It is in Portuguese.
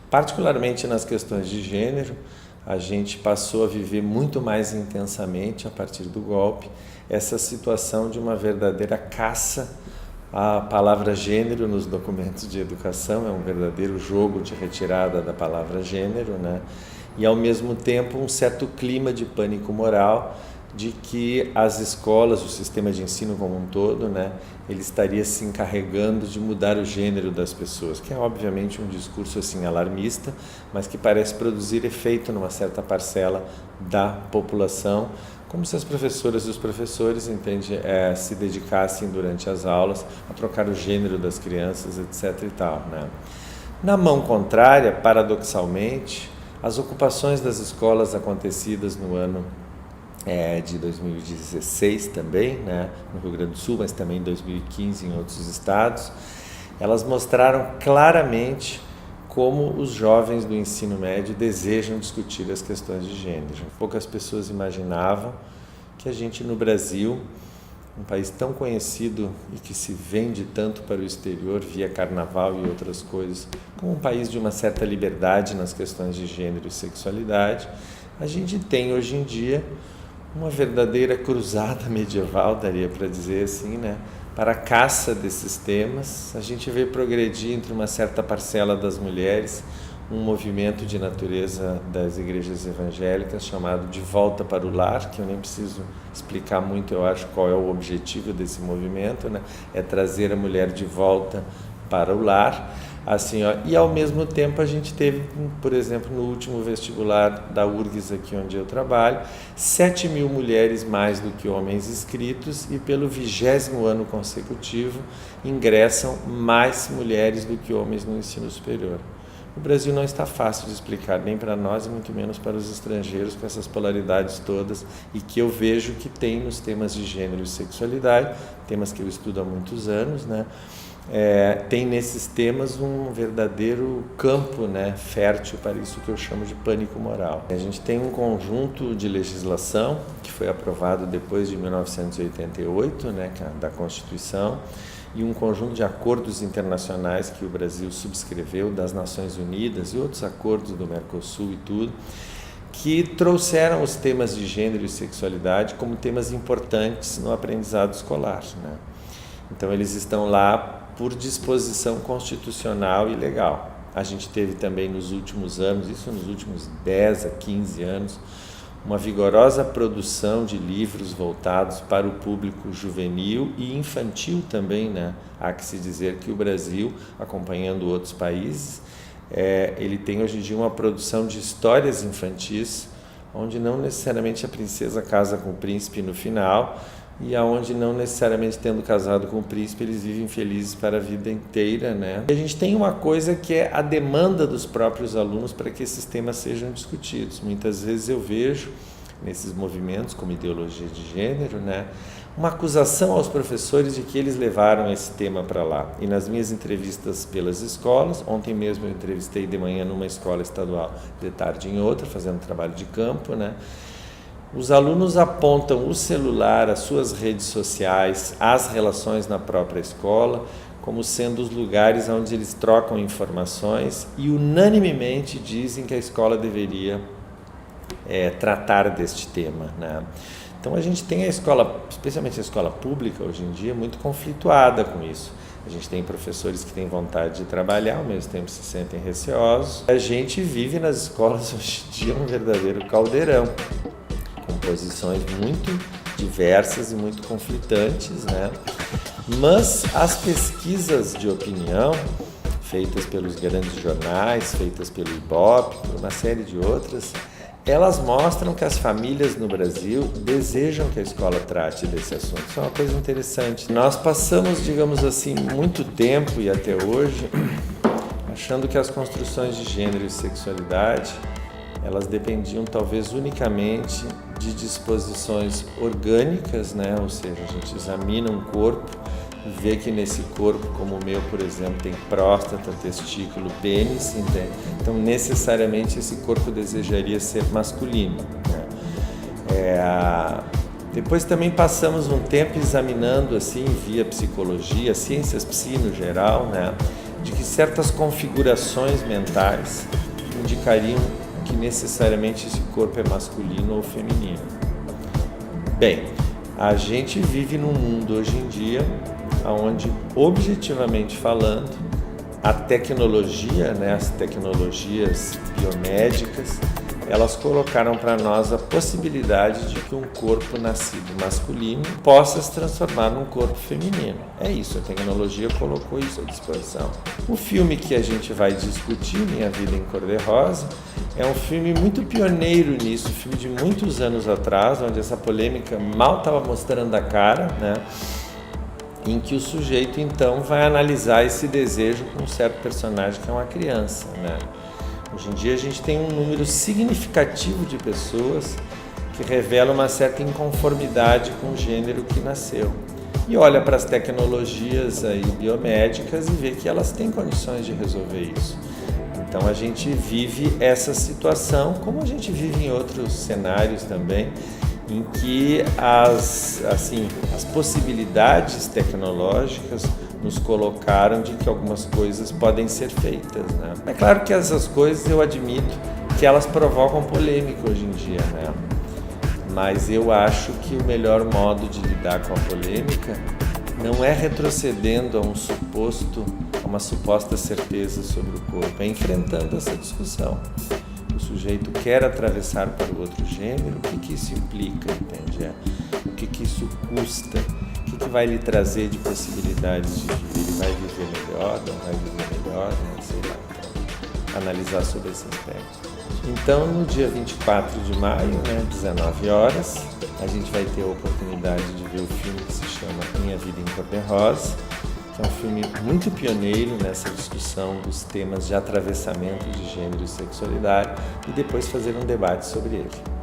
Particularmente nas questões de gênero, a gente passou a viver muito mais intensamente, a partir do golpe, essa situação de uma verdadeira caça à palavra gênero nos documentos de educação. É um verdadeiro jogo de retirada da palavra gênero, né? E ao mesmo tempo um certo clima de pânico moral de que as escolas, o sistema de ensino como um todo, né, ele estaria se encarregando de mudar o gênero das pessoas, que é obviamente um discurso assim alarmista, mas que parece produzir efeito numa certa parcela da população, como se as professoras e os professores, se dedicassem durante as aulas a trocar o gênero das crianças, etc. e tal, né? Na mão contrária, paradoxalmente, as ocupações das escolas acontecidas no ano de 2016 também, né, no Rio Grande do Sul, mas também em 2015 em outros estados, elas mostraram claramente como os jovens do ensino médio desejam discutir as questões de gênero. Poucas pessoas imaginavam que a gente no Brasil, um país tão conhecido e que se vende tanto para o exterior via carnaval e outras coisas, como um país de uma certa liberdade nas questões de gênero e sexualidade, a gente tem hoje em dia uma verdadeira cruzada medieval, daria para dizer assim, né, para a caça desses temas. A gente vê progredir entre uma certa parcela das mulheres um movimento de natureza das igrejas evangélicas chamado de volta para o lar, que eu nem preciso explicar muito, eu acho, qual é o objetivo desse movimento, né? É trazer a mulher de volta para o lar. Assim, e ao mesmo tempo a gente teve, por exemplo, no último vestibular da URGS, aqui onde eu trabalho, 7.000 mulheres mais do que homens inscritos, e pelo 20º ano consecutivo ingressam mais mulheres do que homens no ensino superior. O Brasil não está fácil de explicar, nem para nós e muito menos para os estrangeiros, com essas polaridades todas, e que eu vejo que tem nos temas de gênero e sexualidade, temas que eu estudo há muitos anos, né? Tem nesses temas um verdadeiro campo, né, fértil para isso que eu chamo de pânico moral. A gente tem um conjunto de legislação que foi aprovado depois de 1988, né, da Constituição, e um conjunto de acordos internacionais que o Brasil subscreveu, das Nações Unidas e outros acordos do Mercosul e tudo, que trouxeram os temas de gênero e sexualidade como temas importantes no aprendizado escolar, né? Então eles estão lá por disposição constitucional e legal. A gente teve também nos últimos anos, isso nos últimos 10 a 15 anos, uma vigorosa produção de livros voltados para o público juvenil e infantil também, né? Há que se dizer que o Brasil, acompanhando outros países, ele tem hoje em dia uma produção de histórias infantis, onde não necessariamente a princesa casa com o príncipe no final, e aonde não necessariamente tendo casado com o príncipe eles vivem felizes para a vida inteira, né? E a gente tem uma coisa que é a demanda dos próprios alunos para que esses temas sejam discutidos. Muitas vezes eu vejo nesses movimentos como ideologia de gênero, né, uma acusação aos professores de que eles levaram esse tema para lá. E nas minhas entrevistas pelas escolas, ontem mesmo eu entrevistei de manhã numa escola estadual, de tarde em outra, fazendo trabalho de campo, né? Os alunos apontam o celular, as suas redes sociais, as relações na própria escola, como sendo os lugares onde eles trocam informações e unanimemente dizem que a escola deveria tratar deste tema, né? Então a gente tem a escola, especialmente a escola pública hoje em dia, muito conflituada com isso. A gente tem professores que têm vontade de trabalhar, ao mesmo tempo se sentem receosos. A gente vive nas escolas hoje em dia um verdadeiro caldeirão, com posições muito diversas e muito conflitantes, né? Mas as pesquisas de opinião feitas pelos grandes jornais, feitas pelo Ibope, por uma série de outras, elas mostram que as famílias no Brasil desejam que a escola trate desse assunto. Isso é uma coisa interessante. Nós passamos, digamos assim, muito tempo e até hoje achando que as construções de gênero e sexualidade elas dependiam talvez unicamente de disposições orgânicas, né? Ou seja, a gente examina um corpo e vê que nesse corpo, como o meu, por exemplo, tem próstata, testículo, pênis, entende? Então necessariamente esse corpo desejaria ser masculino, né? Depois também passamos um tempo examinando assim via psicologia, ciências psi no geral, né? de que certas configurações mentais indicariam que necessariamente esse corpo é masculino ou feminino. Bem, a gente vive num mundo hoje em dia onde, objetivamente falando, a tecnologia, as tecnologias biomédicas, elas colocaram para nós a possibilidade de que um corpo nascido masculino possa se transformar num corpo feminino. É isso, a tecnologia colocou isso à disposição. O filme que a gente vai discutir, Minha Vida em Cor-de-Rosa, é um filme muito pioneiro nisso, um filme de muitos anos atrás, onde essa polêmica mal estava mostrando a cara, em que o sujeito então vai analisar esse desejo com um certo personagem que é uma criança, Hoje em dia a gente tem um número significativo de pessoas que revelam uma certa inconformidade com o gênero que nasceu. E olha para as tecnologias aí biomédicas e vê que elas têm condições de resolver isso. Então a gente vive essa situação, como a gente vive em outros cenários também, em que as possibilidades tecnológicas nos colocaram de que algumas coisas podem ser feitas. É claro que essas coisas eu admito que elas provocam polêmica hoje em dia, mas eu acho que o melhor modo de lidar com a polêmica não é retrocedendo a uma suposta certeza sobre o corpo, é enfrentando essa discussão. O sujeito quer atravessar para o outro gênero, o que isso implica, entende? O que isso custa? O que vai lhe trazer de possibilidades de viver? Ele vai viver melhor, não vai viver melhor, sei lá. Então, analisar sobre esse aspecto. Então, no dia 24 de maio, 19 horas, a gente vai ter a oportunidade de ver o filme que se chama Minha Vida em Cor-de-Rosa, que é um filme muito pioneiro nessa discussão dos temas de atravessamento de gênero e sexualidade, e depois fazer um debate sobre ele.